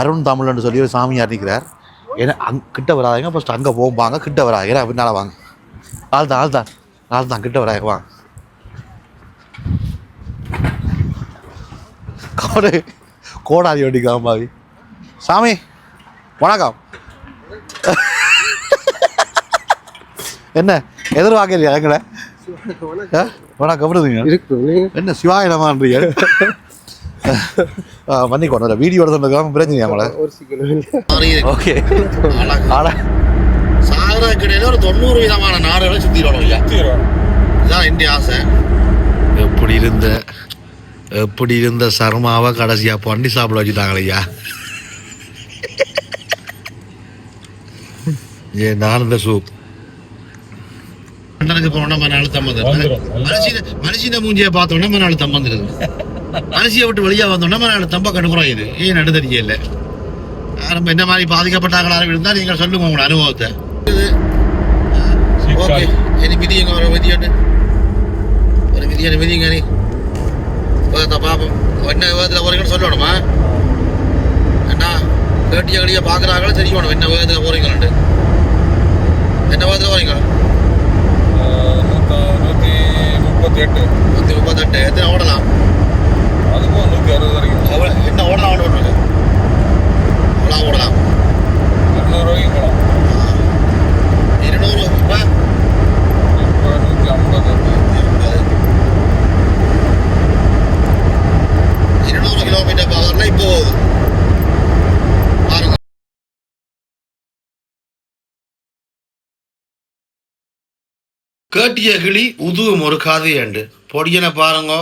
அருண் தமிழ்னு சொல்லி ஒரு சாமியார் நிற்கிறார். ஏன்னா கிட்ட வராதுங்க, ஃபஸ்ட் அங்கே போவாங்க, கிட்ட வராது, ஏன்னா பின்னால் வாங்க. ஆள் தான் கிட்ட வராது வாங்க. கோடாதி வண்டிக்கலாம் பாவி. சாமி வணக்கம். என்ன எதிர்பார்க்கலையா எங்களை? வணக்கம் என்ன சிவாயினமான்றீங்க? பண்ணிக்கோணும் வீடியோ எடுத்துருக்காம பிரச்சனையா நம்மளை? ஓகே. சாகர கிடையில ஒரு 90 விதமான நாடுகளை சுற்றிடணும் ஐயா. இதுதான் என்னுடைய ஆசை. எப்படி இருந்த சர்மாவை கடைசியா பண்ணி சாப்பிட வச்சுட்டாங்களே ஐயா. நான் இந்த சூப் போனோம்னா மறுநாள் மனுஷின மூஞ்சியை பார்த்தோம்னா மறுநாள் தம்பந்துருது. மனுஷியை விட்டு வெளியே வந்தோம்னா மறுநாள் தம்ப கண்டுக்குறோம். இது ஏன் நடுதறிய இல்லை. நம்ம என்ன மாதிரி பாதிக்கப்பட்டாங்களா இருந்தால் நீங்கள் சொல்லுங்க உங்களோட அனுபவத்தை. ஓகே, இனி மிதியுங்க, ஒரு மிதியண்டு, ஒரு மிதியான மிதிங்க. நீ பாப்போம் என்ன விதத்தில் போறீங்கன்னு சொல்லணுமா? என்ன கேட்டிய கடியா பார்க்குறாங்களோ தெரியணும் என்ன விதத்தில் போறீங்களான்ட்டு. என்ன விதத்தில் போறீங்க? 138. எத்தனை ஓடலாம்? அதுக்கும் 160 வரைக்கும். என்ன ஓடலாம்? அவ்வளோ ஓடலாம். 200 ரூபாய்க்கு போகலாம். 200 இப்போ 200 கிலோமீட்டர் பவர்ல இப்போ பாருங்க. கேட்டிய கிளி உதுவும் ஒரு கதையண்டு பொடியனை பாருங்க.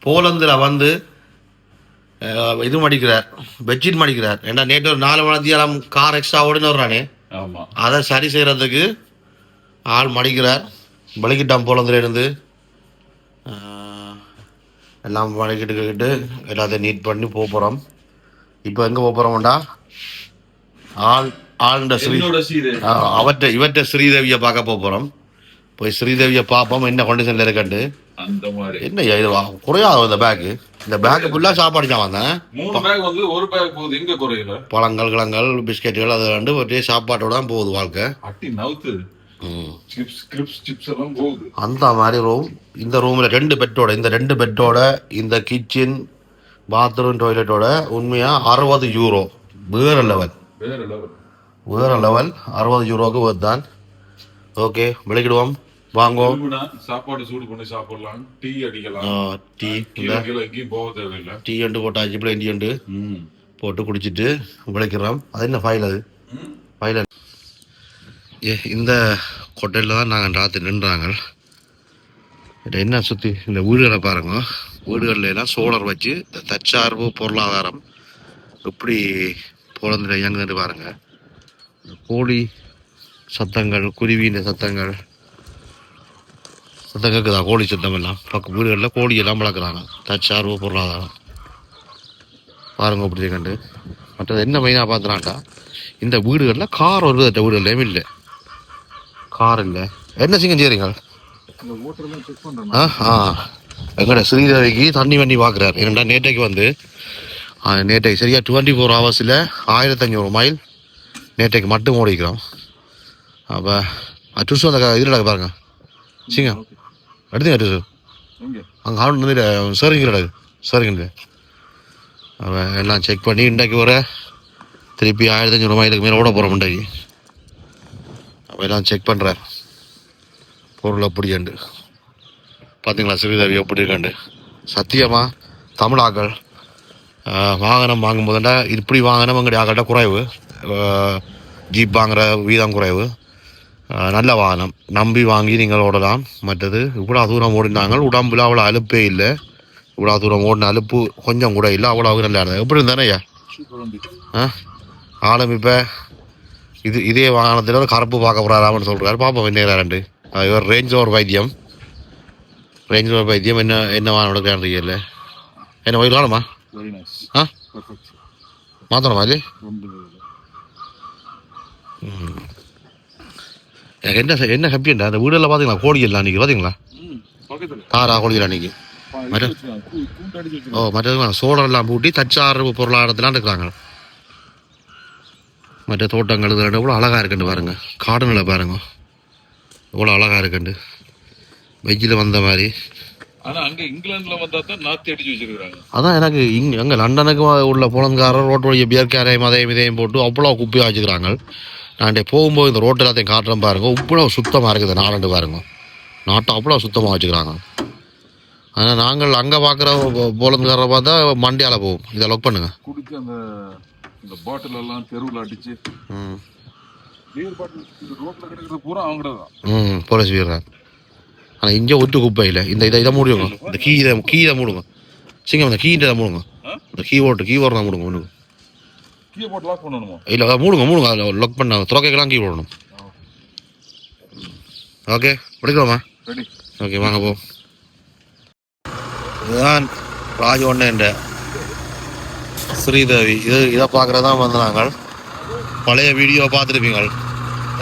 போலந்தில் வந்து இது மடிக்கிறார், பெட்ஷீட் மடிக்கிறார். ஏன்னா நேற்று ஒரு 4 மணித்தியாலம் கார் எக்ஸ்ட்ரா ஓடினு வர்றானே, அதை சரி செய்கிறதுக்கு ஆள் மடிக்கிறார். வலிக்கிட்டான் போலந்தில் இருந்து எல்லாம் வலிக்கிட்டு எல்லாத்தையும் நீட் பண்ணி போகிறோம். இப்போ எங்கே போகிறோம்டா, ஆளுண்ட இவற்றை ஸ்ரீதேவியை பார்க்க போகிறோம். போய் ஸ்ரீதேவியை பார்ப்போம் என்ன கண்டிஷனில் இருக்கண்டு. அந்த மாதிரி என்ன இது குறையாது. இந்த பேக்கு ஃபுல்லாக சாப்பாடு தான் வந்தேன். 3 பேக் வந்து ஒரு பேக் போகுது. இங்கே குறையில பழங்கள் கிழங்கள் பிஸ்கெட்டுகள் அது ரெண்டு ஒரே சாப்பாட்டோட தான் போகுது வாழ்க்கை. அந்த மாதிரி ரூம். இந்த ரூமில் 2 பெட்டோட, இந்த 2 பெட்டோட இந்த கிச்சன் பாத்ரூம் டாய்லெட்டோட உண்மையாக 60 யூரோ. வேற லெவல் 60 யூரோவுக்கு வருதான். ஓகே, விளக்கிடுவோம் வாங்கோ. சாப்பாடு சூடு பண்ணி சாப்பிடலாம், டீ அடிக்கலாம். டீ அண்டு போட்டாச்சு, பிளேன் டீ அண்டு போட்டு குடிச்சிட்டு விளக்கிறோம். அது என்ன ஃபைல்? அது ஃபைல் இந்த ஹோட்டலில் தான் நாங்கள் ராத்திரி நின்றாங்க. என்ன சுற்றி இந்த வீடுகளை பாருங்க. வீடுகளில் எல்லாம் சோலார் வச்சு தற்சார்பு பொருளாதாரம் எப்படி போலந்தில் இயங்குதுன்னு பாருங்க. கோழி சத்தங்கள், குருவியின் சத்தங்கள் கேட்குதா? கோழி சத்தம் எல்லாம் பக்கம் வீடுகளில் கோழி எல்லாம் வளர்க்குறாங்க. தற்சார்பு பொருளாதாரம் பாருங்க அப்படி கண்டு. மற்றது என்ன மெயினாக பார்த்துனாக்கா, இந்த வீடுகளில் கார் ஒரு வீடுகள்லையும் இல்லை, கார் இல்லை. என்ன சிங்கம் செய்றீங்க? எங்கட ஸ்ரீதேவிக்கு தண்ணி வண்டி பார்க்குறாரு. ஏன்னா நேற்றைக்கு வந்து நேற்றைக்கு சரியா 24 ஹவர்ஸில் 1500 மைல் நேற்றைக்கு மட்டும் ஓடிக்கிறோம். அப்போ டுசு அந்த இதில் பாருங்க சிங்கம் எடுத்துங்க. டுசு அங்கே ஆண்டு சரிங்க. அவன் எல்லாம் செக் பண்ணி இன்றைக்கு ஒரு திருப்பி 1500 மைலுக்கு மேலே ஓட போகிறோம் இன்றைக்கு. அவன் எல்லாம் செக் பண்ணுறார் பொருள் அப்படியாண்டு. பார்த்தீங்களா ஸ்ரீதேவி எப்படி இருக்காண்டு? சத்தியமாக தமிழாக்கள் வாகனம் வாங்கும் போதுண்டா இப்படி வாகனம் எங்களுடைய ஆக்கள்கிட்ட குறைவு. ஜீப் வாங்குகிற வீதம் குறைவு. நல்ல வாகனம் நம்பி வாங்கி நீங்கள் ஓடலாம். மற்றது இவ்வளோ தூரம் ஓடினாங்க, உடம்புல அவ்வளோ அலுப்பே இல்லை. இவ்வளோ தூரம் ஓடின அலுப்பு கொஞ்சம் கூட இல்லை. அவ்வளோ நல்லா இருந்தது. எப்படி இருந்தானே ஐயா? ஆளும் இப்போ இதே வாகனத்தில் ஒரு கருப்பு பார்க்க போகிறாராமன்னு சொல்கிறாரு. பார்ப்போம் என்ன ரெண்டு. இவர் ரேஞ்ச் ஓவர் வைத்தியம் என்ன வாகனம் எடுக்கிறான்னு தெரியல. என்ன வயல் காணுமா? மாற்றணுமா இல்லை? என்ன ஹாப்பியண்டா அந்த வீடெல்லாம் பார்த்தீங்களா? கோழி எல்லாம் அன்றைக்கி பார்த்தீங்களா? தாரா கோழி எல்லாம் அன்றைக்கி ஓ மற்றது சோளம் எல்லாம் பூட்டி தச்சாறு பொருளாதாரத்திலாம் இருக்கிறாங்க. மற்ற தோட்டங்கள் இதெல்லாம் எவ்வளோ அழகாக இருக்குன்னு பாருங்க. காடுநிலை பாருங்க எவ்வளோ அழகாக இருக்குண்டு வெயில வந்த மாதிரி. அதான் எனக்கு அங்கே லண்டனுக்கு உள்ள புலன்காரர் ரோட்டு வழியை பியர்க்காரையும் அதையும் இதையும் போட்டு அவ்வளோ குப்பையாக வச்சுக்கிறாங்க. நான் போகும்போது இந்த ரோட்டு எல்லாத்தையும் காட்டுறேன் பாருங்க. இவ்வளோ சுத்தமாக இருக்குது நாலண்டு பாருங்க. நாட்டை அவ்வளோ சுத்தமாக வச்சுக்கிறாங்க. ஆனால் நாங்கள் அங்கே பார்க்குற போலந்துக்காரரை பார்த்தா மண்டியால் போகும். இதை லொக் பண்ணுங்க. இந்த பாட்டில் எல்லாம் தெருவில் அடிச்சு பீர் பாட்டில் ரோட்ல கிடைக்கிறது பூரா அவங்கதான் போலீஸ் வீரர். ஆனால் இங்கே ஒட்டு குப்பை இல்லை. இதை மூடுங்க. இந்த கீதை மூடுங்க. சிங்கம் இந்த கீதை மூடுங்க. இந்த கீபோர்டு தான் மூடுங்க. ஒன்று கீபோர்ட் லாக் பண்ணணுமா? இல்லை மூடுங்க. அதில் லாக் பண்ண துறக்கைக்கெல்லாம் கீ போடணும். ஓகே படிக்கலாமா? ரெடி. ஓகே வாங்க போ. இதுதான் ராஜவண்ண ஸ்ரீதேவி. இதை பார்க்குறதான் வந்து நாங்கள் பழைய வீடியோ பார்த்துருப்பீங்க.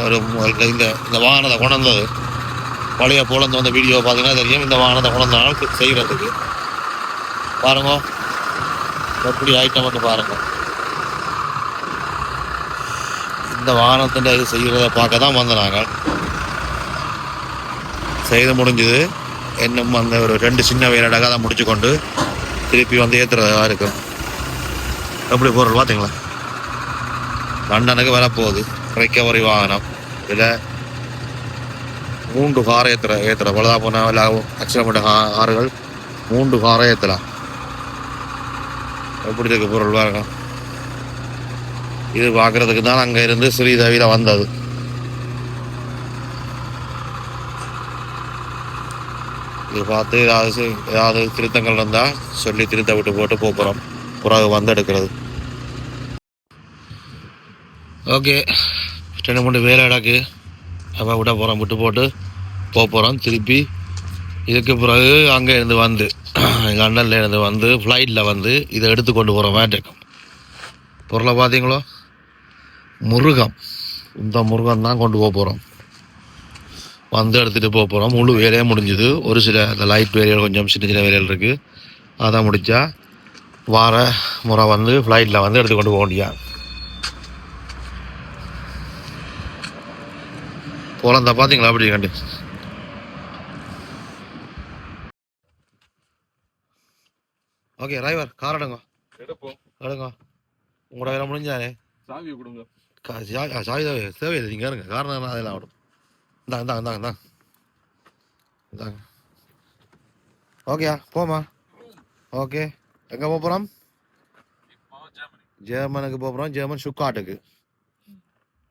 ஒரு இந்த வாகனத்தை கொண்டது பழைய போலந்து வந்த வீடியோ பார்த்தீங்கன்னா தெரியும். இந்த வாகனத்தை கொண்டதுனால செய்கிறதுக்கு பாருங்க எப்படி ஐட்டம் வந்து பாருங்க. இந்த வாகனத்தின் இது செய்கிறத பார்க்க தான் வந்து நாங்கள் செய்து முடிஞ்சுது. இன்னும் அந்த ஒரு 2 சின்ன வேலையாக தான் முடிச்சு கொண்டு திருப்பி வந்து ஏற்றுறதா இருக்கும். எப்படி போகிறது பார்த்தீங்களா? லண்டனுக்கு வரப்போகுது ரெக்கவரி வாகனம். இதில் 3 காரை ஏற்றுற பலதா போனால் இல்லை அச்சலப்பட்ட கார்கள் 3 காரை ஏற்றலாம். எப்படி இருக்கு பொருள் பாருங்க. இது பார்க்குறதுக்கு தான் அங்கே இருந்து ஸ்ரீதேவியில் வந்தது. இது பார்த்து ஏதாவது திருத்தங்கள் இருந்தால் சொல்லி திருத்த விட்டு போட்டு போகிறோம். பிறகு வந்து எடுக்கிறது. ஓகே 2 வேலை இடக்கு அப்போ விட போகிறோம். விட்டு போட்டு போகிறோம் திருப்பி. இதுக்கு பிறகு அங்கே இருந்து வந்து லண்டனில் இருந்து வந்து ஃப்ளைட்டில் வந்து இதை எடுத்து கொண்டு போகிற மாதிரி இருக்கும். பொருளை பார்த்தீங்களோ முருகம். இந்த முருகன் தான் கொண்டு போகிறோம். வந்து எடுத்துகிட்டு போகிறோம். முழு வேலையே முடிஞ்சுது. ஒரு சில இந்த லைட் வேலைகள் கொஞ்சம் சின்ன வேலைகள் இருக்குது. அதை முடித்தா வார முறை வந்து ஃப்ளைட்டில் வந்து எடுத்து கொண்டு போக முடியா. போலந்த பார்த்தீங்களா அப்படி கண்டு. ஓகே டிரைவர் கார் எடுங்க. உங்களோட வேலை முடிஞ்சானே சாவியை கொடுங்க. சாவி தேவையில்லை. நீங்கள் இருங்க. காரணம் அதெல்லாம் ஆடும். இந்தாங்க ஓகேயா போமா. ஓகே எங்கே போகிறோம்? ஜெர்மனுக்கு போகிறோம். ஜெர்மன் ஷுக்காட்டுக்கு.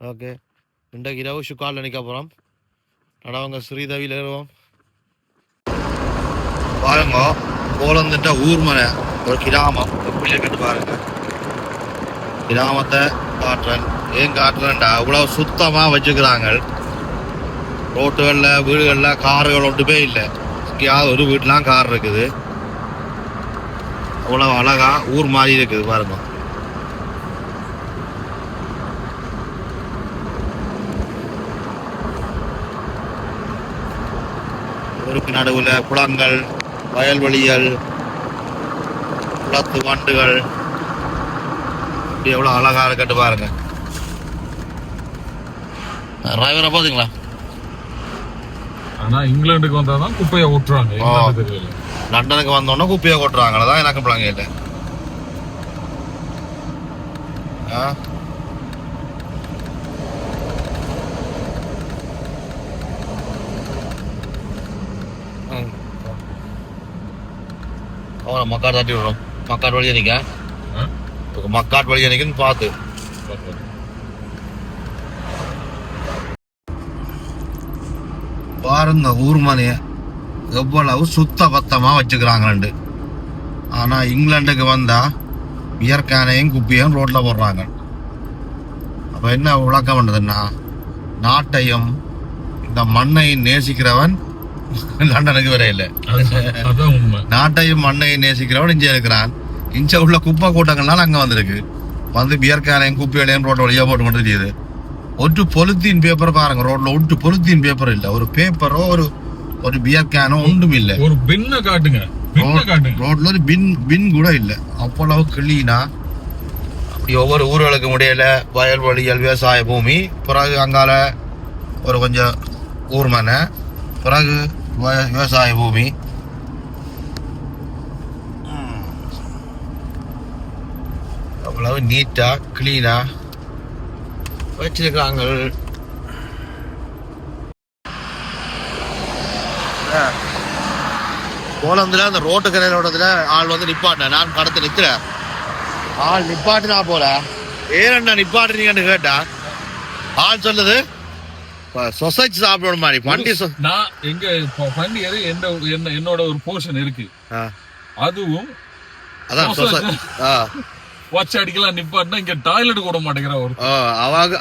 ஓகே இன்றைக்கு இரவு ஷுக்காட்டில் நிற்க போகிறோம். நடவங்க ஸ்ரீதேவியில் ஏறுவோம். பாருங்க போலந்துட்ட ஊர் மனை ஒரு கிராமம் எப்படி இருக்குன்னு பாருங்க. கிராமத்தை காட்டுறேன். ஏன் காட்டுறேன்டா அவ்வளோ சுத்தமாக வச்சுக்கிறாங்க. ரோட்டுகளில் வீடுகளில் கார்கள் ஒன்றுமே இல்லை. எங்கேயாவது ஒரு வீட்டிலாம் கார் இருக்குது. அவ்வளோ அழகா ஊர் மாதிரி இருக்குது பாருங்க. ஊருக்கு நடுவில் குளங்கள், வயல்வெளிகள், குளத்து வண்டுகள் எவ்வளோ அழகா இருக்கட்டு பாருங்க. டிரைவரை பார்த்தீங்களா? ஆனா இங்கிலாந்துக்கு வந்தாதான் குப்பையை ஓட்டுறாங்க. லண்டனுக்கு வந்தோன்னா குப்பையை கொட்டுறாங்க. தான் எனக்கு பிள்ளைங்க இல்லை. மக்காட் தட்டி விடுறோம். மக்காட் வழியா நிக்க மக்காட் வழியா நிக்குன்னு பார்த்து பாருங்க. ஊர் மனைய எவ்வளவு சுத்த பத்தமா வச்சுக்கிறாங்க. ஆனா இங்கிலாந்துக்கு வந்தா இயற்கையானையும் குப்பையும் ரோட்ல போடுறாங்க. அப்ப என்ன விளக்கம் பண்றதுன்னா நாட்டையும் இந்த மண்ணையும் நேசிக்கிறவன் லண்டனுக்கு வர இல்லை. நாட்டையும் மண்ணையும் நேசிக்கிறவன் இங்கே இருக்கிறான். இங்க உள்ள குப்பை கூட்டங்கள்லாம் அங்க வந்திருக்கு. வந்து பியர்கானையும் குப்பைகளையும் ரோட்ல வழியா போட்டு கொண்டு தெரியுது. ஒரு பொலித்தீன் பேப்பர் பாருங்க ரோட்ல. ஒரு பொலித்தீன் பேப்பர் இல்ல. ஒரு பேப்பரோ ஒரு பியர் கேனோ ஒன்றும் இல்ல. ஒரு பின்ன காட்டுங்க. ரோட்ல ஒரு பின் கூட இல்லை, அவ்வளவு கிளீனா. அப்படி ஒவ்வொரு ஊர்களுக்கு முடியல வயல்வெளிகள், விவசாய பூமி, பிறகு அங்கால ஒரு கொஞ்சம் ஊர்மனை, பிறகு விவசாய பூமி. அவ்வளவு நீட்டா கிளீனா வச்சிருக்காங்க. போலந்துல அந்த ரோட்டு கரையிலோடதுல ஆள் வந்து நிப்பாட்டின, நான் கடத்து நிக்கிறேன். ஆள் நிப்பாட்டினா போல ஏறண்டா நிப்பாட்டுறீங்கன்னு கேட்டா ஆள் சொல்லுது சொசைட்டி சாப்பிட மாதிரி வண்டி. நான் எங்க வண்டி என்னோட ஒரு போர்ஷன் இருக்கு, அதுவும் அதான் வாட்ச் அடிக்கலாம் நிப்பாட்டினா இங்க டாய்லெட் கூட மாட்டேங்கிற ஒரு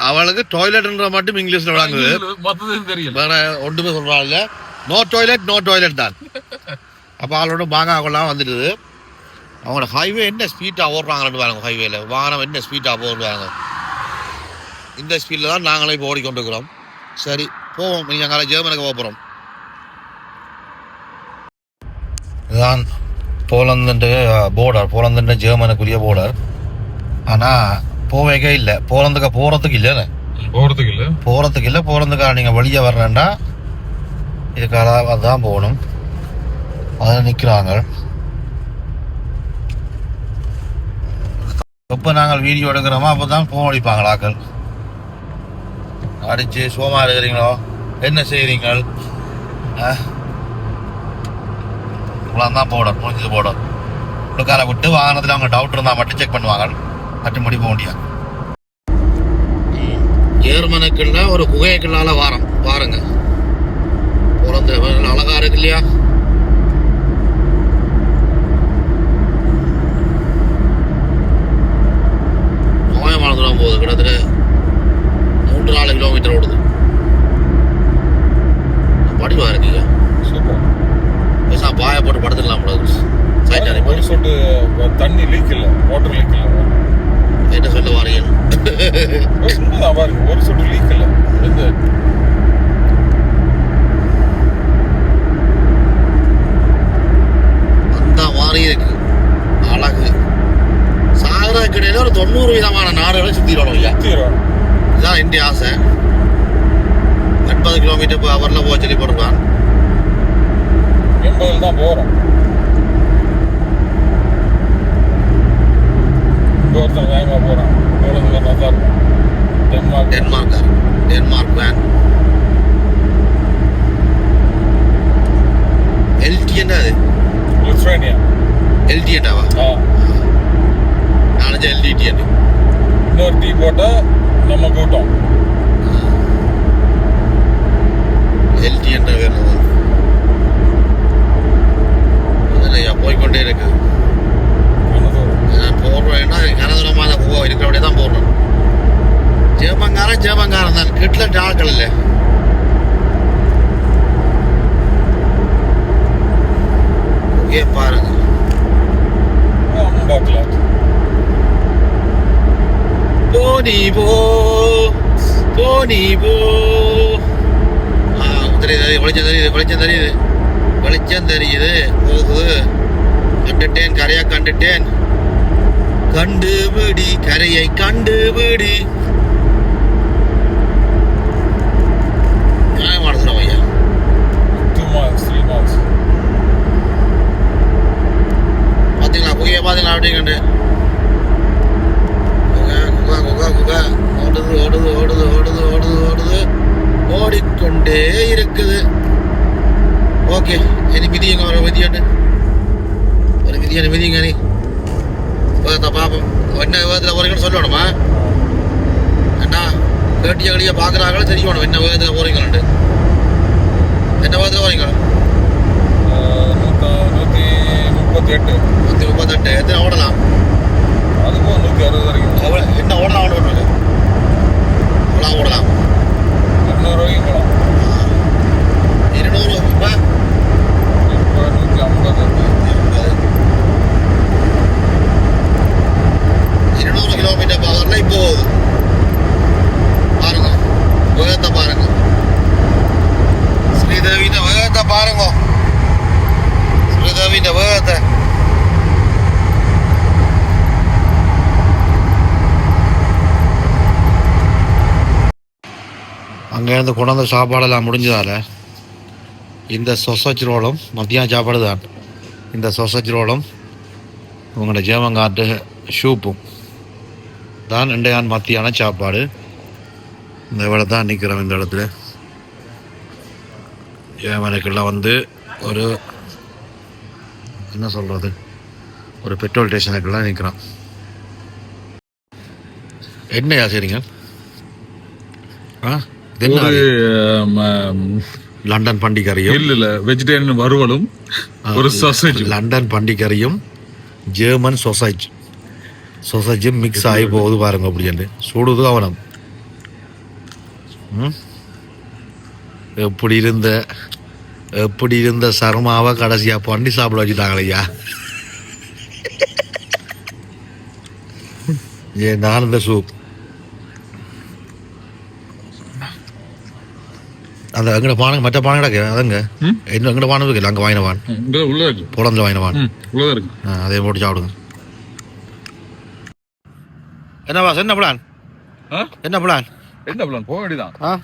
அவளுக்கு டாய்லெட்ன்ற மட்டும் இங்கிலீஷ்ல விளங்குது, மத்ததும் தெரியல, வேற ஒன்றுமே சொல்றாங்க. நோ டாய்லெட் தான். அப்ப ஆளோட பாங்கா கொள்ளாம வந்துடுது. அவங்களோட ஹைவே என்ன ஸ்பீடா ஓடுறாங்கன்னு பாருங்க. ஹைவேல வாகனம் என்ன ஸ்பீடா போடுறாங்க. இந்த ஸ்பீட்ல தான் நாங்களே இப்போ ஓடிக்கொண்டிருக்கிறோம். சரி போவோம், நீங்க அங்கே ஜெர்மனுக்கு போக போறோம். இதுதான் போலந்து போர்டர், போலந்து ஜெர்மனுக்குரிய போர்டர். ஆனா போவேக்கே இல்லை, போறதுக்கு இல்லை, போறதுக்காக நீங்க வெளியே வர்றேன்டா இதுக்காக அதுதான் போகணும். அதில் நிற்கிறாங்க. எப்போ நாங்கள் வீடியோ எடுக்கிறோமோ அப்போ தான் ஃபோன் அடிப்பாங்களாக்கள். அடிச்சு சோமா இருக்கிறீங்களோ, என்ன செய்கிறீங்க, இவ்வளோ தான் போடும், முடிஞ்சது போடும். உங்களுக்கார விட்டு வாகனத்தில் அவங்க டவுட் இருந்தால் மட்டும் செக் பண்ணுவாங்க, மற்றபடி போக முடியாது. ஜெர்மனுக்குள்ள ஒரு குகைக்குள்ளால பாருங்க. பிறந்த அழகா இருக்கு இல்லையா? தூரம் போகுது, கிட்டத்தட்ட 3-4 கிலோமீட்டர் ஓடுது. படிவா இருக்கீங்க, பாய போட்டு படுத்துக்கலாம். ஒரு சொட்டு தண்ணி லீக் இல்ல, வாட்டர் லீக் இல்ல. என்ன சொல்ல வாரீங்க? ஒரு சொட்டு லீக் இல்ல. அந்த மாதிரி இருக்கு அழகு. சாகரத்துக்கு இடையில ஒரு 90 விதமான நாடுகளை சுத்திடணும் ஐயா. இதுதான் என்னுடைய ஆசை. 80 km/h போக சொல்லி போட்டுருக்கான். 80 தான் போறோம். ஒருத்தன் வேகமா போறான், டென்மார்க் வேன். எல்டி என்ன அது? எல்டி என்னவா? நாலஞ்சு எல்டிடி. இன்னொரு டீ போட்டா நம்ம கூட்டம். எல்டி என்ற வேணும் போய்கொண்டே இருக்கு. போடுறேன்னா கனதூரமான இருக்கிறபடியே தான் போடுறோம். ஜெர்மன்காரன் தான், கிட்ல ஆட்கள் இல்லை. பாருங்க வெளிச்சம் தெரியுது போகுது. கண்டுட்டேன், கரையை கண்டுட்டேன். கண்டுபிடி கரையை கண்டுபிடி. நியாயமான சொல்ல ஐயா. 2 miles 3 miles பாத்தீங்களா? புகையை பாத்தீங்களா? அப்படிங்கண்டு ஓடுது ஓடிக்கொண்டே இருக்குது. ஓகே, இனி மிதியுங்க, ஒரு மிதியாண்டு மிதிங்க. நீ பாப்போம் என்ன விதத்தில் போறீங்கன்னு சொல்லணுமா? ஏண்டா கேட்டிய கடியை பார்க்குறாங்களோ தெரியணும் என்ன விதத்தில் போறீங்களான்ட்டு. என்ன விதத்தில் போறீங்க? 138. எத்தனை ஓடலாம்? அதுக்கும் 160 வரைக்கும். என்ன ஓடலாம்? ஓடலாம் 200 வரைக்கும் போகலாம். 200 இப்போ 150. 200 km/h இப்போ பாருங்க, வேகத்தை பாருங்க. ஸ்ரீதேவியின் வேகத்தை பாருங்க, ஸ்ரீதேவியின் வேகத்தை. அங்கேருந்து கொண்டு வந்த சாப்பாடெல்லாம் முடிஞ்சதால் இந்த சொசேஜ் ரோலும் மத்தியானம் சாப்பாடு தான். இந்த சொசேஜ் ரோலும் உங்களோட ஜேமங்காட்டு ஷூப்பும் தான் இன்றையான் மத்தியான சாப்பாடு. இந்த வேலை தான் நிற்கிறோம் இந்த இடத்துல. ஜேமனுக்கெல்லாம் வந்து ஒரு என்ன சொல்கிறது, ஒரு பெட்ரோல் ஸ்டேஷனுக்கெல்லாம் நிற்கிறோம். என்னையா சரிங்க? லண்டன் பண்டிகரையும் இல்ல வெஜிடேரியன் வறுவலும் ஒரு சாசேஜ். லண்டன் பண்டிகரையும் ஜெர்மன் சொசைஜும் மிக்ஸ் ஆகி போகுது பாருங்க. அப்படின்னு சுடுது அவனம். எப்படி இருந்த சர்மாவை கடைசியா பண்ணி சாப்பிட வச்சுட்டாங்களையா. ஏன் நான் இந்த சூப் அந்த எங்கட பானை மற்ற பானை கிடக்கு அதங்க இன்னும் எங்கட பானை இருக்குல்ல அங்கே வாங்கினவான் புலந்தில் வாங்கினவான் அதே போட்டு சாப்பிடுங்க. என்ன பாஸ், என்ன பிளான்? என்ன பிளான்? என்ன பிளான்? போக வேண்டியதான்.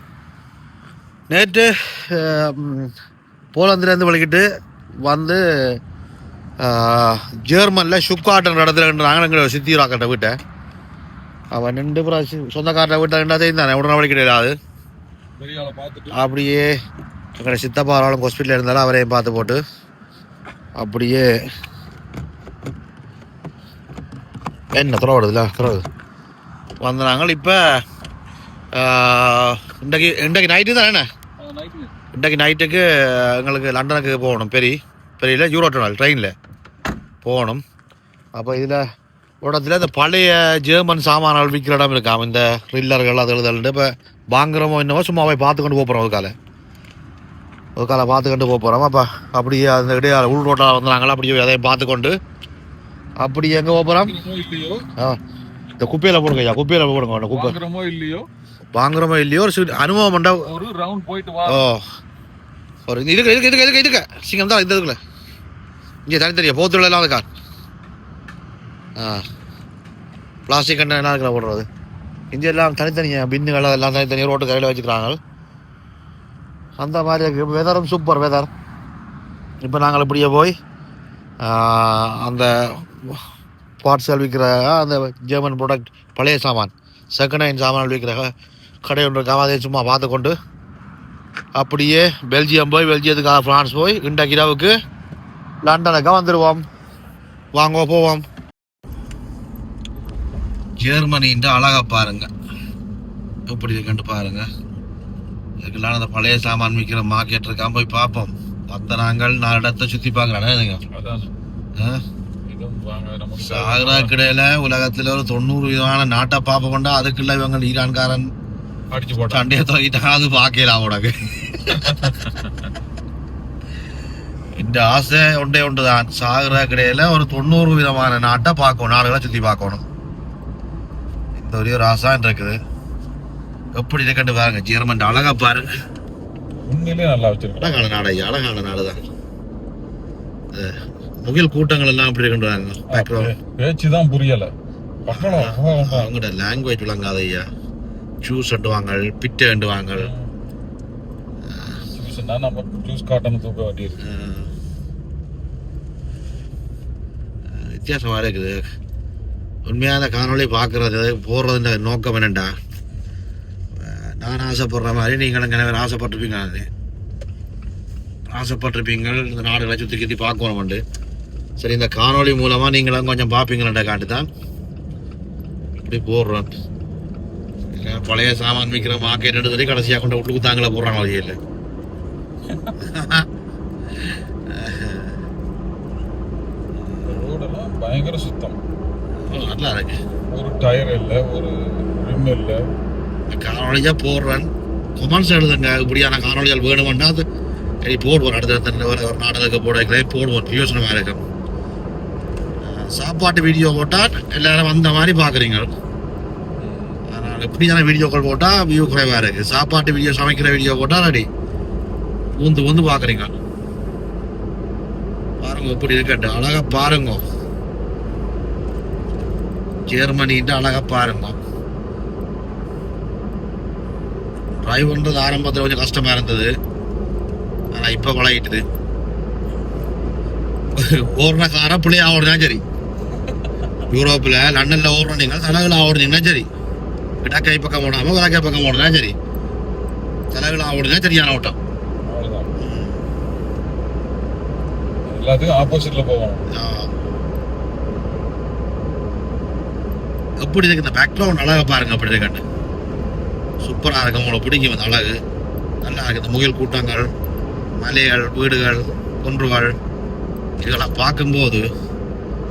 நேற்று போலந்துலேருந்து வலிக்கிட்டு வந்து ஜெர்மனில் ஷுக்காட்டன் இடத்துல நாங்கள் சித்திராக்கிட்ட வீட்டை அவன் நின்று சொந்தக்காரட்ட வீட்டை ரெண்டா தெரிந்தானே உடனே வலிக்கிட்டு அது அப்படியே எங்களோட சித்தப்பா ஆளும் ஹாஸ்பிட்டலில் இருந்தாலும் அவரையும் பார்த்து போட்டு அப்படியே என்ன துறவுடுதுல துறவுது வந்தாங்க. இப்போ இன்றைக்கு நைட்டு தானே, இன்றைக்கு நைட்டுக்கு எங்களுக்கு லண்டனுக்கு போகணும். பெரிய யூரோ டனல் ட்ரெயினில் போகணும். அப்போ இதில் இடத்துல இந்த பழைய ஜெர்மன் சாமான்கள் விற்கிற இடம் இருக்காம இந்த ரில்லர்கள் அது எழுதல்ட்டு இப்போ வாங்குறோமோ என்னவோ சும்மா போய் பார்த்துக்கொண்டு போகிறோம். ஒரு காலை பார்த்துக்கொண்டு போகிறோம். அப்போ அப்படியே அந்த இடையே உள் ரோட்டாக வந்தாங்களா அப்படியே அதையும் பார்த்துக்கொண்டு அப்படியே எங்கே போகிறோம். இந்த குப்பையில் போடுங்க ஐயா, குப்பையில் போடுங்க. அந்த குப்பை வாங்குறோமோ இல்லையோ ஒரு அனுபவம் பண்ணா ஒரு ரவுண்ட் போயிட்டு வா. ஒரு இதுக்கு சிங்கம் தான் இந்த இதுக்குள்ள இங்கே தனித்தனியா போத்துலாம் இருக்கா. பிளாஸ்டிக் கண்டை என்ன இருக்கிற போடுறது இங்கே எல்லாம் தனித்தனியாக பின்னுகள் எல்லாம் தனித்தனியாக ரோட்டு கையில் வச்சுக்கிறாங்க. அந்த மாதிரி இருக்குது. வெதரும் சூப்பர் வெதர். இப்போ நாங்கள் இப்படியே போய் அந்த பார்ட்ஸ்கள் விற்கிற அந்த ஜெர்மன் ப்ராடக்ட் பழைய சாமான் செகண்ட் ஹேண்ட் சாமான் விற்கிற கடை ஒன்று இருக்காம அதை சும்மா பார்த்து கொண்டு அப்படியே பெல்ஜியம் போய் பெல்ஜியத்துக்காக ஃப்ரான்ஸ் போய் இன்றைக்கு இரவுக்கு லண்டனுக்காக வந்துடுவோம். வாங்க போவோம். ஜெர்மனின்ற அழகா பாருங்க, எப்படி இருக்குன்ட்டு பாருங்க. இதுக்கெல்லாம் அந்த பழைய சாமான் விற்கிற மார்க்கெட் இருக்காம போய் பார்ப்போம். மற்ற நாங்கள் 4 இடத்தை சுற்றி பார்க்கலாம். சாகரா கிடையில உலகத்துல ஒரு 90 விதமான நாட்டை பார்ப்போம்டா. அதுக்குள்ள இவங்க ஈரான்காரன் அடிச்சு போட்டு சண்டையை தூக்கிட்டாங்க. அது பார்க்கலாம் உனக்கு. இந்த ஆசை ஒன்றுதான். சாகரா கிடையில ஒரு 90 விதமான நாட்டை பார்க்கணும், நாடுகளை சுற்றி பார்க்கணும். இந்த ஒரே ஒரு ஆசை இருக்குது. எப்படி இருக்கண்டு பாருங்க. ஜெர்மன் அழகா பாருங்க. உண்மையிலேயே நல்லா வச்சிருக்கு. அழகான நாடு ஐயா, அழகான நாடுதான். முகில் கூட்டங்கள் எல்லாம் அப்படி இருக்கின்றாங்க. பேச்சுதான் புரியல. அவங்களோட லாங்குவேஜ் விளங்காத ஐயா. ஜூஸ் வாங்க, பிட்டை வாங்க. வித்தியாசமா இருக்குது. உண்மையான காணொலி பார்க்கறது போடுறது நோக்கம் என்னண்டா, நான் ஆசைப்படுற மாதிரி நீங்களும் கிணவர் ஆசைப்பட்டிருப்பீங்க இந்த நாடுகளை சுற்றி சுற்றி பார்க்கணும்ண்டு. சரி, இந்த காணொலி மூலமாக நீங்களும் கொஞ்சம் பார்ப்பீங்களா காட்டு தான் இப்படி போடுறோம். பழைய சாமான் விற்கிற மார்க்கெட் சொல்லி கடைசியாக கொண்டு விட்டு குத்தாங்களே போடுறாங்க வழியில். பயங்கர சுத்தம், நல்லா இருக்கு. ஒரு டயர் இல்லை, ஒரு ரிம் இல்லை. காணொலியா போடுறேன், கொமெண்ட்ஸ் எழுதுங்க. இப்படியான காணொலிகள் வேணும்னா அது போடுவோம். அடுத்த ஒரு நாடகத்துக்கு போடுவோம். யோசனமாக இருக்கும். சாப்பாட்டு வீடியோ போட்டால் எல்லாரும் வந்த மாதிரி பார்க்குறீங்க. அதனால் எப்படியான வீடியோக்கள் போட்டால் வியூ குறைவாக இருக்குது. சாப்பாட்டு வீடியோ, சமைக்கிற வீடியோ போட்டால் ரெடி வந்து பார்க்குறீங்க. பாருங்க எப்படி இருக்கட்டும், அழகாக பாருங்க. ஜெர்மனின்ட்டு அழகாக பாருங்க. டிரைவ் பண்ணுறது ஆரம்பத்தில் கொஞ்சம் கஷ்டமாக இருந்தது, ஆனால் இப்போ பழகிட்டுது. ஓடுற காரை பிள்ளையா ஓடுனா சரி, யூரோப்பில் லண்டனில் ஓடுற நீங்கள் தலைவில் ஓடுனீங்கன்னா சரி, கிடக்கை பக்கம் ஓடாமல் வடக்கை பக்கம் ஓடுனா சரி, தலைவில் ஓடுனா சரியான ஓட்டம். எல்லாத்துக்கும் ஆப்போசிட்ல போவோம். எப்படி இருக்கு இந்த பேக்ரவுண்ட், அழகா பாருங்க. அப்படி இருக்காண்டு சூப்பராக இருக்கு, உங்களை பிடிக்கும் இந்த அழகு. நல்லா இருக்கு இந்த முயல் கூட்டங்கள், மலைகள், வீடுகள், குன்றுகள், இதெல்லாம் பார்க்கும்போது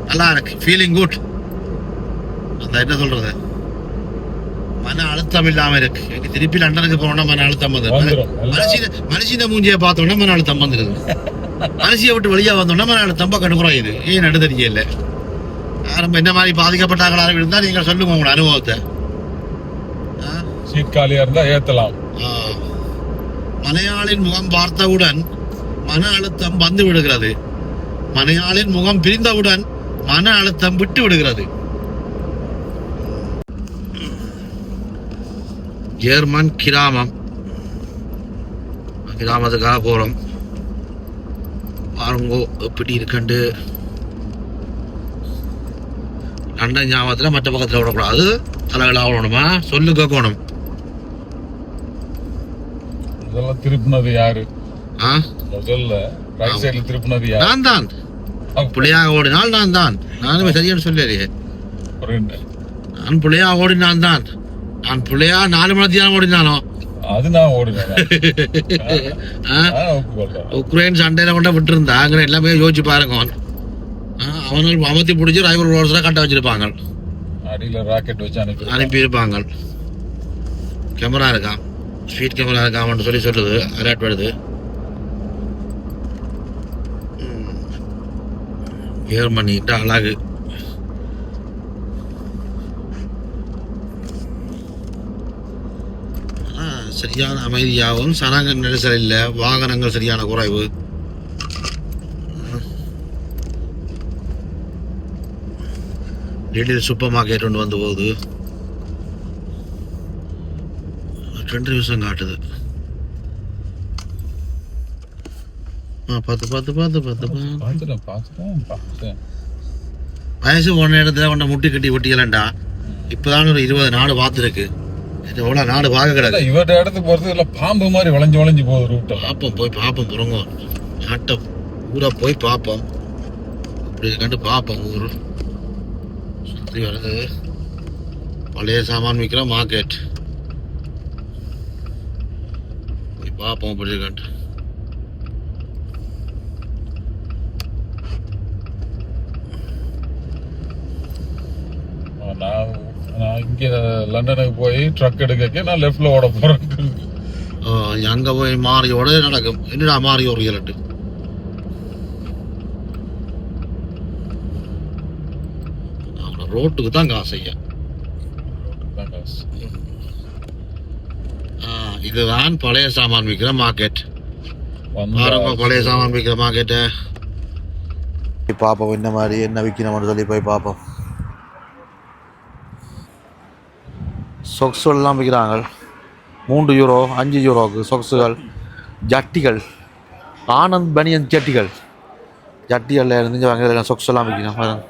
நல்லா இருக்கு. Feeling good. அந்த என்ன சொல்றது, மன அழுத்தம் இல்லாம இருக்கு. எனக்கு திருப்பி லண்டனுக்கு போனோம்னா மன அழுத்தம் வந்து மனுஷின மூஞ்சியை பார்த்தோம்னா மன அழுத்தம் வந்துருது. மனுஷியை விட்டு வெளியே வந்தோம்னா மன அழுத்தம் பக்கம் குறையுது. ஏன் நடு தெரியல. யாரும் என்ன மாதிரி பாதிக்கப்பட்டாங்களா இருந்தா நீங்க சொல்லுங்க உங்களோட அனுபவத்தை. சீட்காலியா இருந்தா ஏத்தலாம். மலையாளின் முகம் பார்த்தவுடன் மன அழுத்தம் வந்து விடுகிறது. மலையாளின் முகம் பிரிந்தவுடன் மன அழுத்தம் விட்டு விடுகிறது. ஜெர்மன் கிராமத்துக்காக போறோம். பாருங்கோ எப்படி இருக்கண்டு. லண்டன் ஞாபகத்துல மற்ற பக்கத்துல விடக்கூடாது, தலைகள் ஆகணுமா சொல்லு கேட்கணும். இதெல்லாம் திருப்பினது யாரு? முதல்ல ரைட் சைடுல திருப்பினது யாரு? நான் தான். புள்ளையாக ஓடினால் நான் தான். நானுமே சரியான சொல்லலையே. நான் புள்ளையாக ஓடினான் தான். நான் புள்ளையா 4 மணி நேரம் ஓடினானோ அது நான் ஓடினேன். உக்ரைன் சண்டையில கொண்ட விட்டு இருந்தா அங்கே எல்லாமே யோசிச்சு பாருங்க. அவனால் அமர்த்தி பிடிச்சி ரைவர் ரோல்ஸ்ல கட்ட வச்சிருப்பாங்க, அடியில ராக்கெட் வச்சு அனுப்பி இருப்பாங்க. கேமரா இருக்கான், ஸ்பீட் கேமரா இருக்கான்னு சொல்லி சொல்லுது, அலர்ட் வருது. ஜெர்மனிட்ட அழகு. சரியான அமைதியாகவும், சனங்க நெரிசல் இல்லை, வாகனங்கள் சரியான குறைவு. டெல்லியில் சூப்பர் மார்க்கெட் ஒன்று வந்து போகுது. 2 நிமிஷம் காட்டுது. 10 வயசு போன இடத்துல கொண்ட முட்டி கட்டி ஒட்டிக்கலண்டா. இப்பதான் ஒரு 20 நாடு பார்த்துருக்கு. எவ்வளவு நாடு பார்க்க கிடக்கு. இவர்கிட்ட இடத்துக்கு போறது இல்லை, பாம்பு மாதிரி வளைஞ்சு போகுது ரூட். பார்ப்போம், போய் பார்ப்போம். புறங்க நாட்டை ஊரா போய் பார்ப்போம். அப்படி கண்டு பார்ப்போம். ஊர் சுற்றி வருது. பழைய சாமான் விற்கிற மார்க்கெட் போய் பார்ப்போம். அப்படி கண்டு நான் இங்கே லண்டனுக்கு போய் ட்ரக் எடுக்க நான் லெஃப்ட்ல ஓட போறேன். அங்க போய் மாறியோட நடக்கும். என்னடா மாறி ஒரு இரண்டு ரோட்டுக்கு தான் காசு. ஐயா இதுதான் பழைய சாமான் விற்கிற மார்க்கெட். பழைய சாமான் விற்கிற மார்க்கெட்டை பார்ப்போம். என்ன மாதிரி என்ன விற்கணும்னு சொல்லி போய் பார்ப்போம். சொக்ஸுலாம் விற்கிறாங்க. 3 யூரோ 5 யூரோக்கு சொக்ஸுகள், ஜட்டிகள், ஆனந்த் பனியன் ஜட்டிகளில் இருந்து வாங்க. சொக்ஸெல்லாம் விற்கணும்.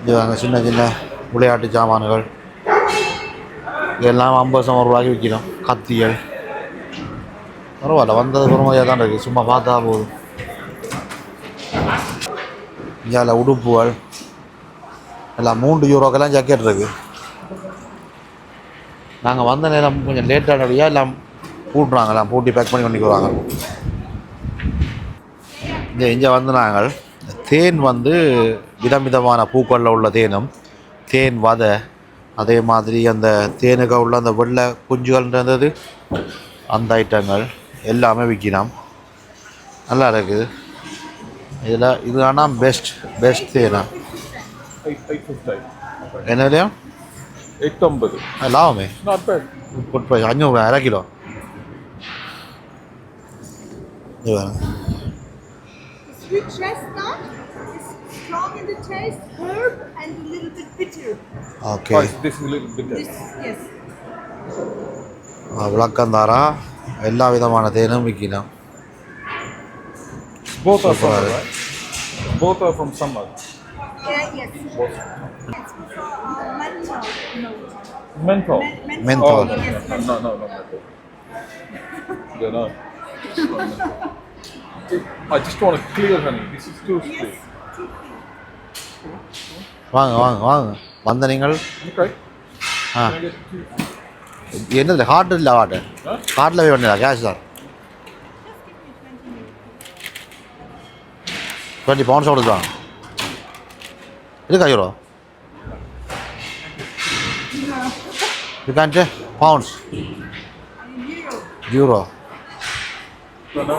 இது வாங்க சின்ன சின்ன விளையாட்டு சாமான்கள் இதெல்லாம் 50 ரூபாய்க்கு விற்கணும். கத்திகள் பரவாயில்ல, வந்தது பொறுமையாக தான் இருக்குது. சும்மா பார்த்தா போதும். இங்கே உடுப்புகள் எல்லாம் 3 யூரோக்கெல்லாம் ஜாக்கெட் இருக்குது. நாங்கள் வந்த நேரம் கொஞ்சம் லேட்டானபடியாக எல்லாம் பூட்டுறாங்களாம், பூட்டி பேக் பண்ணி வருவாங்க. இங்கே வந்து நாங்கள் தேன் வந்து விதவிதமான பூக்களில் உள்ள தேனும், தேன் வதை, அதே மாதிரி அந்த தேனுக்கு உள்ள அந்த வெள்ளை குஞ்சுகள்ன்றது அந்த ஐட்டங்கள் எல்லாமே விற்கலாம். நல்லா இருக்குது. இதில் இது ஆனால் பெஸ்ட் தேனா என்ன இல்லையா? 850 லாபமே. Good price. 500 அரை கிலோ. Sweet chestnut is strong in the taste, herb and a little bit bitter. Okay. This is a little bit bitter. This, yes. விளக்கந்தாரா எல்லா விதமான தேனும் விற்கலாம். Both are summer, right? Both are from summer. Yeah, yes. Both. It's for menthol. No. Menthol. Menthol. Oh, Yes, no, menthol. They're not. I just want to clear, honey. This is too sweet. வாங்க வாங்க வாங்க வந்த நீங்கள். Okay. Ah Can I get two? என்னது card இல்லை card ஹார்ட்டில் போய் வேண்டியதா கேஷ் தான் 20 pounds கொடுத்துருவாங்க. இருக்கா euro you can pounds euro No, no,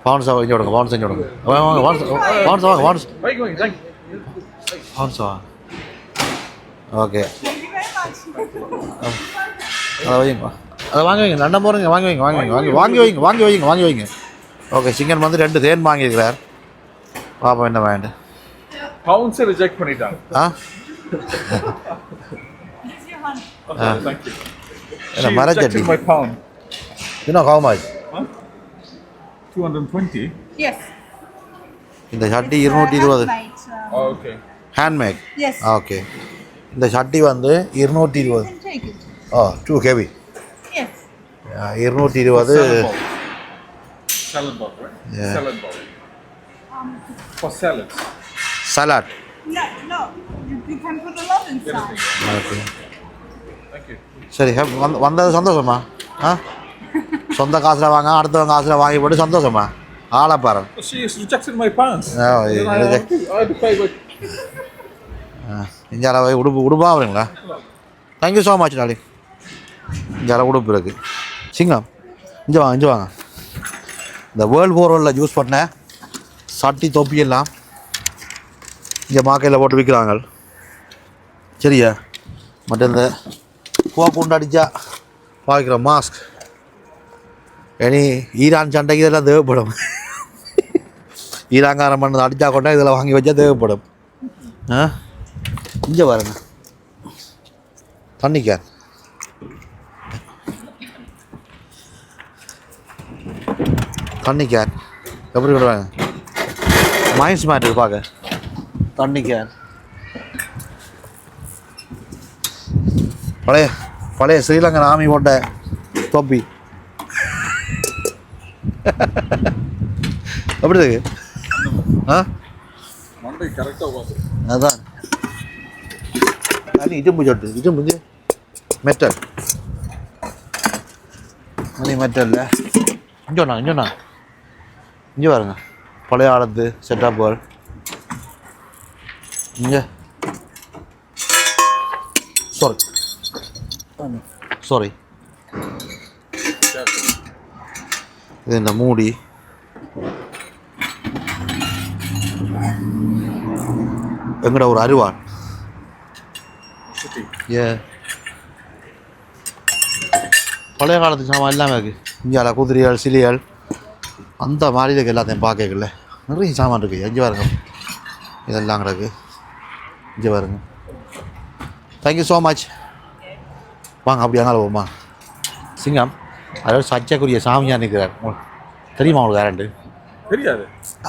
pounds இங்கே விடுங்க பவுண்ட்ஸ் இங்கே விடுங்க வாங்க பவுண்ட்ஸ் பவுண்ட்ஸ் வாங்க pounds Where are you going? Thank you. Pounds வாங்க. Okay Thank you very much. அதை வைங்க அதை வாங்கி வைங்க நண்ட போகிறீங்க வாங்கி வைங்க வாங்கி வைங்க வாங்கி வைங்க வாங்கி வைங்க வாங்கி வைங்க. ஓகே சிங்கன் வந்து 2 தேன் வாங்கியிருக்கிறார். பாப்பா என்ன வேண்டு Pounds reject பண்ணிட்டாங்க. ஆ Here's your honey. Okay, thank you. என்ன She மரச்சட்டி rejected my pound. இன்னும் how much? Huh? 220. Yes. இந்த சட்டி 220 Handmade, Oh, okay. Handmade. Yes. Okay இந்த சட்டி வந்து 220. You can take it. Oh too heavy. Yes. 220 Salad bowl, right? Yeah. Salad bowl. For salads. Salad. No. You can put a lot inside. Everything. Okay Thank you. சரி வந்தது சந்தோஷமா? ஆ சொந்த காசில் வாங்க அடுத்தவங்க காசில் வாங்கி போட்டு சந்தோஷமா ஆளை பாரு. She has rejected my pounds. Oh, Then I had to pay with. இங்கே அளவு உடுப்பா வருங்களா? தேங்க்யூ ஸோ மச் டாலி. இங்கே அளவு உடுப்பு இருக்குது. சிங்கம் இங்கே வாங்க இந்த வேர்ல்டு போர்வெல்லில் யூஸ் பண்ண சட்டி தொப்பி எல்லாம் இங்கே மாக்கையில் போட்டு விற்கிறாங்க. சரியா மற்ற இந்த குண்டு அடித்தா பாய்க்கிற மாஸ்க் இனி ஈரான் சண்டைக்கு இதெல்லாம் தேவைப்படும். ஈரான்காரன் பண்ணது அடித்தா கொண்டா இதில் வாங்கி வச்சா தேவைப்படும். ஆ இங்கே பாருங்க தண்ணி கேன் எப்படி விடுவாங்க மைன்ஸ் மேட்ரு பார்க்க தண்ணி கேன் பழைய ஸ்ரீலங்கன் ஆர்மி போட்ட தொப்பி எப்படி இருக்கு? ஆ Monday correct was. அதான் தண்ணி இடும்பு மெட்டல் மணி மெட்டல்ல இங்கே பாருங்க பழைய ஆளத்து செட்டப் பால் இங்கே சாரி இது இந்த மூடி எங்கட ஒரு அருவான் ஏ பழைய காலத்து சாமான் எல்லாமே இருக்குது. இங்கே குதிரைகள் சிலிகள் அந்த மாதிரி இருக்குது. எல்லாத்தையும் பார்க்கல நிறைய சாமான் இருக்குது. இங்கே பாருங்க இதெல்லாம் கிடக்கு. இங்கே பாருங்க. Thank you so much. வாங்க அப்படி அங்கே போமா சிங்கம் அதாவது சர்ச்சைக்குரிய சாமியார் நிற்கிறார். தெரியுமா உங்களுக்கு யாருண்டு? தெரியாது.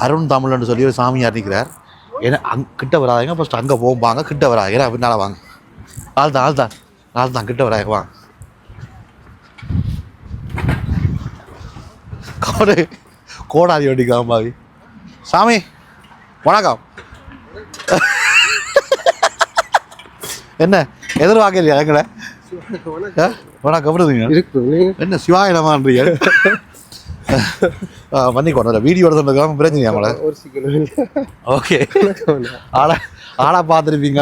அருண் தமிழ்னு சொல்லி ஒரு சாமியார் நிற்கிறார். ஏன்னா கிட்ட வராதுங்க ஃபஸ்ட்டு அங்கே போவாங்க கிட்ட வராது ஏன்னா பின்னால் வாங்க ஆள் தான் கிட்ட வராங்க வாங்க கோடாதி வண்டிக்காம பாவி சாமி வணக்கம். என்ன எதிர்பார்க்க இல்லையா எங்களை? வணக்கம் எப்படிங்க என்ன சிவாயிடமான்றீங்க? பண்ணிக்கோண்ண வீடியோ எடுத்துருக்காம பிரச்சனையா நம்மளை? ஓகே ஆளா பார்த்துருப்பீங்க.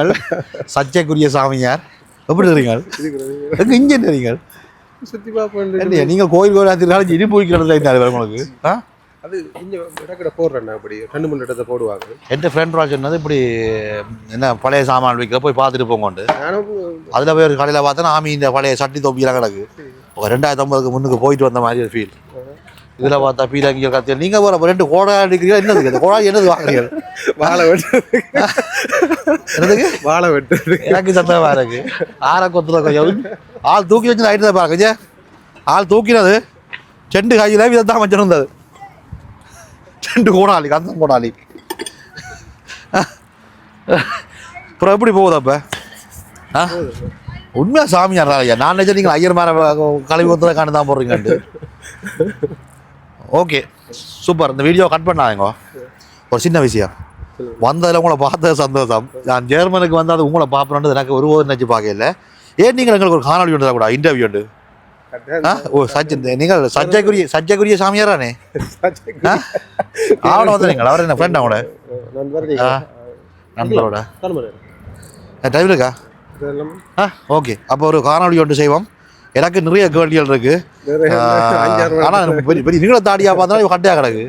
சர்ச்சைக்குரிய சாமியார் எப்படி இருக்கீங்க? எங்க இங்கே இருக்கீங்க? சுற்றி பார்ப்பேன். இல்லையா நீங்கள் கோயில் கோயிலாக இனி போய்க்கிறது உங்களுக்கு? ஆ அது கொஞ்சம் இடக்கிட போடுறேன். அப்படி 2-3 இடத்தை போடுவாங்க. என் ஃப்ரெண்ட் ராஜ் சொன்னது இப்படி என்ன பழைய சாமான் விற்கிற போய் பார்த்துட்டு போங்கோண்டு. நானும் அதில் போய் ஒரு கடையில் பார்த்தா ஆமி இந்த பழைய சட்டி தொப்பிலாம் கிடக்கு. ஒரு 2050 முன்னுக்கு போயிட்டு வந்த மாதிரி ஒரு ஃபீல். இதில் பார்த்தா பீலாங்கியல் கத்தியல் நீங்கள் போகிற 2 கோடா அடிக்கிறீங்க. என்னது இந்த கோடா என்னது வாங்குறீங்க? வாழை வெட்டுறது. என்னதுக்கு வாழை வெட்டுறது எனக்கு சத்தமாக இருக்கு. ஆற கொத்துற கொஞ்சம் ஆள் தூக்கி வச்சு ஆயிட்டு தான் பாருங்க ஆள் தூக்கினது செண்டு கையில் இதான் வச்சு இருந்தது செண்டு கோடாளி கந்தம் கோடாளி அப்புறம் எப்படி போகுது அப்போ உண்மையாக சாமியார் ஐயா நான் நினைச்சேன் நீங்கள் ஐயர் மேலே கழுவி ஒருத்தரை காண்டு தான் போடுறீங்கன்ட்டு ஓகே சூப்பர் இந்த வீடியோ கட் பண்ணாதீங்க ஒரு சின்ன விஷயம் வந்ததில் உங்களை பார்த்தது சந்தோஷம் நான் ஜெர்மனுக்கு வந்து அது உங்களை பார்ப்பேன்றது எனக்கு ஒரு நினச்சி பார்க்கல ஏன் நீங்கள் எங்களுக்கு ஒரு காணொலி ஒன்று கூட இன்டர்வியூ உண்டு ஓ சச்சின் நீங்கள் சர்ச்சைக்குரிய சாமியாரானே அவனை வந்துடுங்க அவர் என்ன ஃப்ரெண்ட் அவனோட நண்பரோட டைம் இருக்கா ஓகே அப்போ ஒரு காணொலி ஒன்று செய்வோம் எனக்கு நிறைய கேள்விகள் இருக்கு ஆனால் பெரிய நீங்கள தாடியாக பார்த்தா கட்டையாக கிடக்கு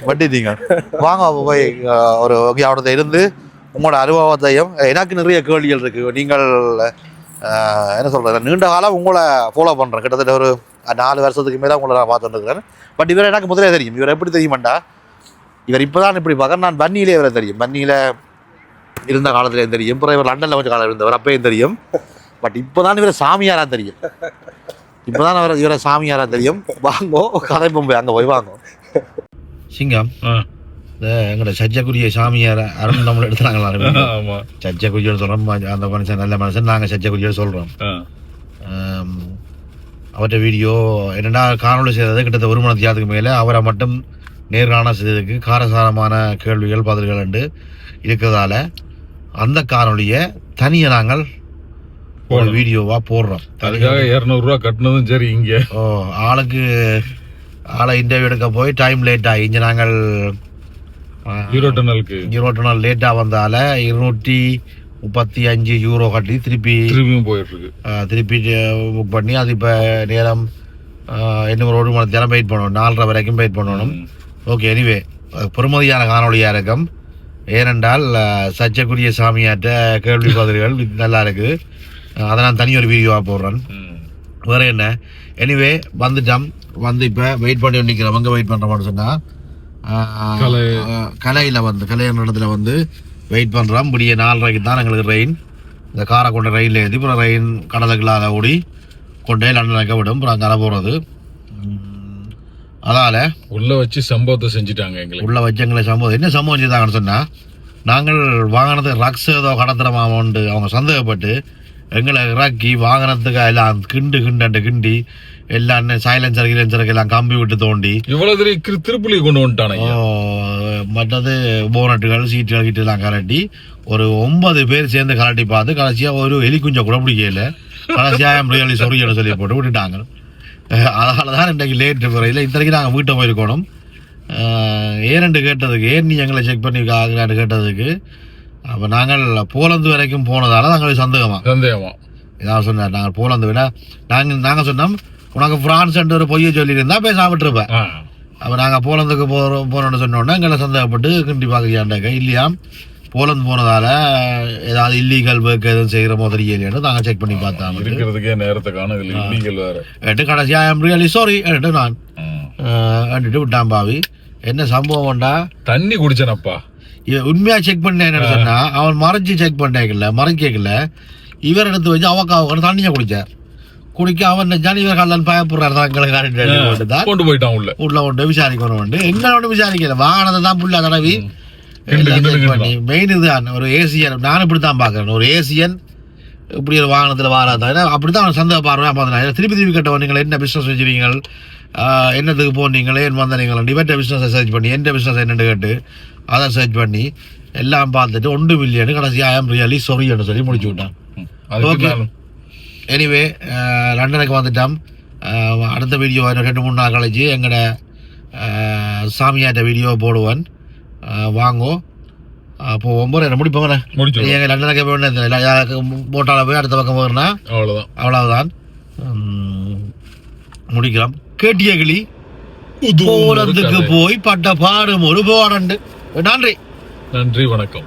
வட்டிட்டீங்க வாங்க போய் ஒரு ஓகே அவனத்தை இருந்து உங்களோட அனுபவத்தையும் எனக்கு நிறைய கேள்விகள் இருக்கு நீங்கள் என்ன சொல்கிறது நீண்ட காலம் உங்களை ஃபாலோ பண்ணுறேன் கிட்டத்தட்ட ஒரு 4 வருஷத்துக்கு மேலே உங்களை நான் பார்த்துட்டு இருக்கிறேன் பட் இவரை எனக்கு முதலே தெரியும் இவர் எப்படி தெரியுமாண்டா இவர் இப்போ தான் இப்படி பார்க்க நான் பன்னியிலே இவரை தெரியும் பன்னியில் இருந்த காலத்துலேயும் தெரியும் அப்புறம் இவர் லண்டனில் கொஞ்சம் காலம் இருந்தவர் அப்பயும் தெரியும் பட் இப்போ தான் இவரை சாமியாராக தெரியும் இப்போ தான் இவரை சாமியாராக தெரியும் வாங்கோ கதை பொம்பை அங்கே போய் வாங்கோ சிங்கம் எங்களோட சர்ச்சைக்குரிய சாமியார் அருண் தமிழ் எடுத்துனாங்களா ஆமாம் சர்ச்சைக்குரியன்னு சொல்கிறோம் அந்த மனுஷன் நல்ல மனுஷன் நாங்கள் சர்ச்சைக்குரிய சொல்கிறோம் அவர்கிட்ட வீடியோ என்னென்னா காணொலி செய்கிறது கிட்டத்தட்ட 1 மணி நேரத்துக்கு மேலே அவரை மட்டும் நேர்காணல் செய்ததுக்கு காரசாரமான கேள்விகள் பதில்கள் உண்டு இருக்கிறதால அந்த காணொலியை தனியாக நாங்கள் ஒரு வீடியோவாக போடுறோம் அதுக்காக 200 ரூபா கட்டினதும் சரி இங்கே ஆளை இன்டர்வியூ எடுக்க போய் டைம் லேட் ஆகி இங்கே நாங்கள் யூரோ டனல் லேட்டாக வந்தால 235 யூரோ கட்டி திருப்பியும் போயிட்டுருக்கு திருப்பி புக் பண்ணி அது இப்போ நேரம் இன்னும் 1 மணி நேரம் வெயிட் பண்ணணும் 4:30 வரைக்கும் வெயிட் பண்ணணும் ஓகே எனிவே பொறுமதியான காணொலியாக இருக்கும் ஏனென்றால் சர்ச்சைக்குரிய சாமியாட்ட கேள்வி பதில்கள் நல்லா இருக்குது அதை நான் தனி ஒரு வீடியோவாக போடுறேன் வேறு என்ன எனிவே வந்துட்டோம் வந்து இப்போ வெயிட் பண்ணி நிற்கிறோம் அங்கே வெயிட் பண்ணுறோம்னு சொன்னால் கலையில் வந்து கலையான இடத்துல வந்து வெயிட் பண்ணுறோம் முடிய 4:30 தான் எங்களுக்கு ரெயின் இந்த காரை கொண்ட ரயிலில் ஏற்றி அப்புறம் ரெயின் கடலுக்குள்ளால ஓடி கொண்டே லண்டனுக்கு விடும் அப்புறம் அங்கே போகிறது அதால் உள்ளே வச்சு சம்பவத்தை செஞ்சுட்டாங்க எங்களுக்கு உள்ளே வச்சு எங்களை சம்பவம் என்ன சம்பவம் செஞ்சுட்டாங்கன்னு சொன்னால் நாங்கள் வாகனத்துக்கு ரக்ஸ் ஏதோ கடத்துறமாமோன்ட்டு அவங்க சந்தேகப்பட்டு எங்களை இறக்கி வாகனத்துக்கு எல்லாம் கிண்டி எல்லாம் சைலன்சருக்கு எல்லாம் கம்பி விட்டு தோண்டி இவ்வளவு திருப்பலி கொண்டு வந்துட்டாங்க மற்றது போனட்டுகள் சீட்டுகள் கிட்ட எல்லாம் கலட்டி ஒரு 9 பேர் சேர்ந்து கலட்டி பார்த்து கடைசியாக ஒரு எலி குஞ்சை கூட பிடிக்கல கடைசியாக சொரியன்னு சொல்லி போட்டு விட்டுட்டாங்க அதனால தான் இன்றைக்கு லேட் வரையில் இத்தனைக்கு நாங்கள் வீட்டை போயிருக்கணும் ஏன்னு கேட்டதுக்கு ஏன் நீ எங்களை செக் பண்ணி ஆகலான்னு கேட்டதுக்கு அப்போ நாங்கள் போலந்து வரைக்கும் போனதால நாங்கள் சந்தேகமா இதான் சொன்னார் நாங்கள் போலந்து விட நாங்கள் சொன்னோம் உனக்கு பிரான்ஸ் ஒரு பொய்யை சொல்லியிருந்தா போய் சாப்பிட்ருப்பேன் அப்போ நாங்கள் போலந்துக்கு போகிறோன்னு சொன்னோன்னா எங்களை சந்தேகப்பட்டு கிண்டி பார்க்குறியாண்டாக்க இல்லையா போலந்து போனதால ஏதாவது இல்லீகல் ஒர்க் எதுவும் செய்கிற மாதிரி இல்லையான்னு நாங்கள் செக் பண்ணி பார்த்தோம் இருக்கிறதுக்கே நேரத்தை காணது இல்லீகல் வேறு எட்டு கடைசியாக ஐம் ரியலி சாரி என்ட்டு நான் என்ட்டு விட்டான் பாவி என்ன சம்பவம்டா தண்ணி குடிச்சனப்பா உண்மையாக செக் பண்ணேன் என்னன்னு சொன்னா அவன் மறைச்சி செக் மறைக்கல இவர் எடுத்து வச்சு அவக்காவுக்கு தண்ணியை குடிச்சார் குடிக்க அவன் ஜனி இவர் கல்லன் பயப்படுறாரு தான் கொண்டு போயிட்டான் உள்ள கொண்டு விசாரிக்கணும் எங்களோட விசாரிக்கல வாகனத்தை தான் புள்ள தடவி பண்ணி மெயின் இதுதான் ஒரு ஏசியன் நானும் இப்படித்தான் பாக்குறேன் ஒரு ஏசியன் இப்படி ஒரு வாகனத்தில் வாராதான் அப்படித்தான் அவன் சந்தேக பார்வையா பார்த்தேன் திருப்பி கேட்டவன் நீங்கள் என்ன பிசினஸ் வச்சுருவீங்க என்னத்துக்கு போனீங்களே என் வந்தீங்களா டிபெட்ட பிசினஸை சர்ச் பண்ணி எந்த பிசினஸ் என்னென்னு கேட்டு அதை சர்ச் பண்ணி எல்லாம் பார்த்துட்டு 1 மில்லியன் கடைசி ஐ ஆம் ரியலி சாரின்னு சொல்லி முடிச்சு விட்டான் ஓகே எனிவே லண்டனுக்கு வந்துட்டோம் அடுத்த வீடியோ 2-3 நாள் கழிச்சு எங்களோட சாமியாட்ட வீடியோ போடுவேன் வாங்கோ அப்போ 9 முடிப்போங்க எங்கள் லண்டனுக்கு போய் போட்டால போய் அடுத்த பக்கம் போகிறேன்னா அவ்வளவுதான் முடிக்கலாம் கேட்டிய கிளி போலந்துக்கு போய் பட்ட பாடும் ஒரு போராண்டு நன்றி வணக்கம்.